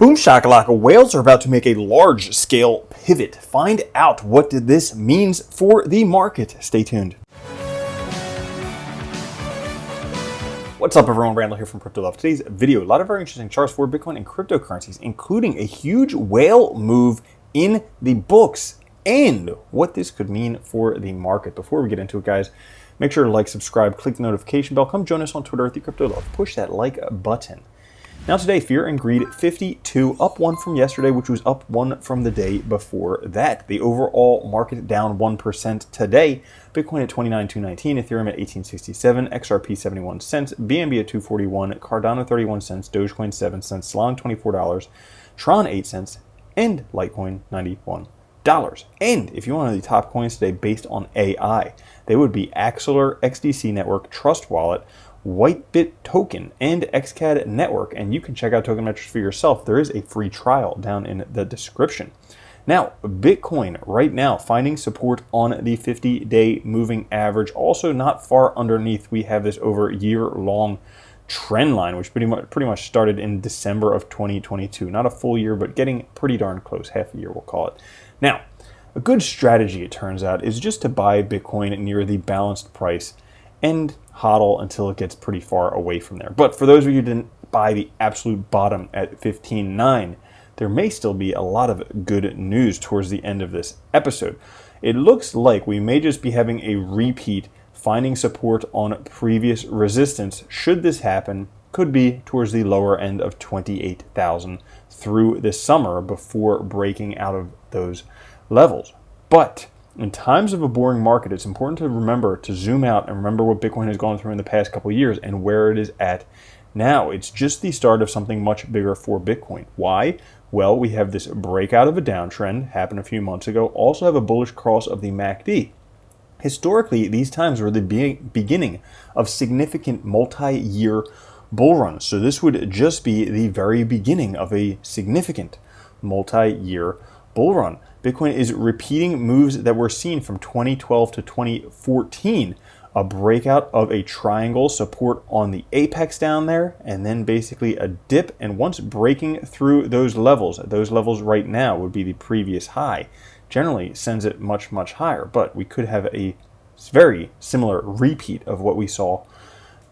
Boom shakalaka, whales are about to make a large-scale pivot. Find out what this means for the market. Stay tuned. What's up everyone, Randall here from Crypto Love. Today's video, a lot of very interesting charts for Bitcoin and cryptocurrencies, including a huge whale move in the books and what this could mean for the market. Before we get into it, guys, make sure to like, subscribe, click the notification bell, come join us on Twitter at the Crypto Love. Push that like button. Now today, fear and greed 52, up 1 from yesterday, which was up 1 from the day before that. The overall market down 1% today. Bitcoin at 29,219, Ethereum at 1867, XRP 71 cents, BNB at 241, Cardano 31 cents, Dogecoin 7 cents, Solana $24, Tron 8 cents, and Litecoin $91. And if you want the top coins today based on AI, they would be Axelar, XDC Network, Trust Wallet, Whitebit Token, and XCAD Network. And you can check out token metrics for yourself. There is a free trial down in the description. Now, Bitcoin right now finding support on the 50-day moving average. Also not far underneath, we have this over year-long trend line, which pretty much started in December of 2022. Not a full year, but getting pretty darn close. Half a year, we'll call it. Now, a good strategy, it turns out, is just to buy Bitcoin near the balanced price and hodl until it gets pretty far away from there. But for those of you who didn't buy the absolute bottom at 15.9, there may still be a lot of good news towards the end of this episode. It looks like we may just be having a repeat, finding support on previous resistance. Should this happen, could be towards the lower end of 28,000 through this summer before breaking out of those levels. But in times of a boring market, it's important to remember to zoom out and remember what Bitcoin has gone through in the past couple of years and where it is at now. It's just the start of something much bigger for Bitcoin. Why? Well, we have this breakout of a downtrend, happened a few months ago, also have a bullish cross of the MACD. Historically, these times were the beginning of significant multi-year bull runs. So this would just be the very beginning of a significant multi-year bull run. Bitcoin is repeating moves that were seen from 2012 to 2014. A breakout of a triangle support on the apex down there, and then basically a dip. And once breaking through those levels right now would be the previous high, generally sends it much, much higher. But we could have a very similar repeat of what we saw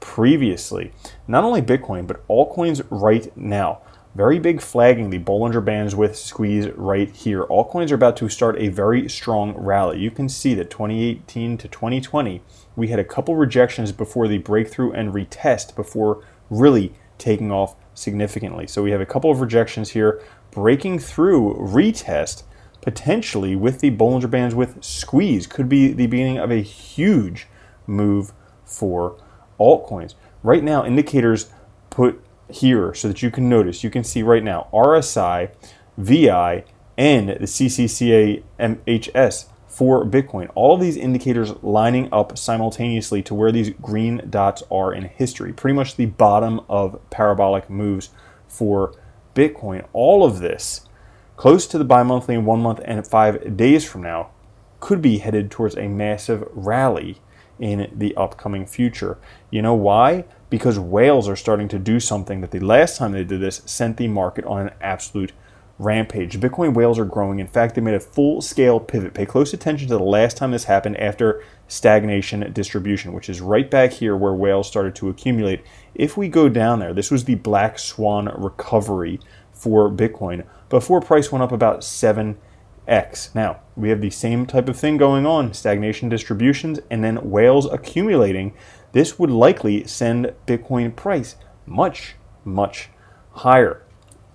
previously. Not only Bitcoin, but all coins right now. Very big flagging the Bollinger Bands with squeeze right here. All coins are about to start a very strong rally. You can see that 2018 to 2020, we had a couple rejections before the breakthrough and retest before really taking off significantly. So we have a couple of rejections here, breaking through, retest, potentially with the Bollinger Bands with squeeze. Could be the beginning of a huge move for altcoins. Right now, indicators put here so that you can notice, you can see right now RSI, VI, and the CCCA MHS for Bitcoin. All of these indicators lining up simultaneously to where these green dots are in history. Pretty much the bottom of parabolic moves for Bitcoin. All of this close to the bi-monthly in 1 month and 5 days from now could be headed towards a massive rally in the upcoming future. You know why? Because whales are starting to do something that the last time they did this sent the market on an absolute rampage. Bitcoin whales are growing. In fact, they made a full-scale pivot. Pay close attention to the last time this happened after stagnation distribution, which is right back here where whales started to accumulate. If we go down there, this was the black swan recovery for Bitcoin before price went up about 7x. Now, we have the same type of thing going on, stagnation distributions, and then whales accumulating. This would likely send Bitcoin price much, much higher.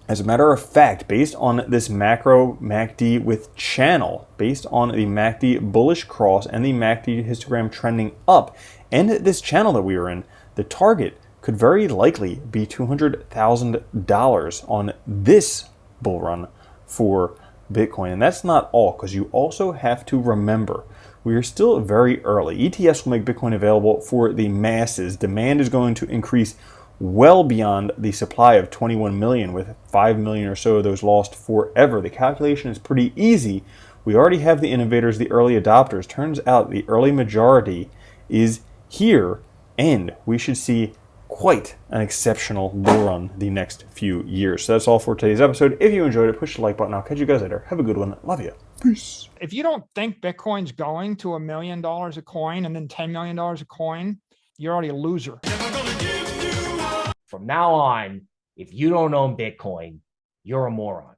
As a matter of fact, based on this macro MACD with channel, based on the MACD bullish cross and the MACD histogram trending up, and this channel that we are in, the target could very likely be $200,000 on this bull run for Bitcoin. And that's not all, because you also have to remember we are still very early. ETFs will make Bitcoin available for the masses. Demand is going to increase well beyond the supply of 21 million, with 5 million or so of those lost forever. The calculation is pretty easy. We already have the innovators, the early adopters. Turns out the early majority is here, and we should see quite an exceptional bull run the next few years. So that's all for today's episode. If you enjoyed it, push the like button. I'll catch you guys later. Have a good one. Love you. Peace. If you don't think Bitcoin's going to $1 million a coin and then $10 million a coin, you're already a loser. From now on, if you don't own Bitcoin, you're a moron.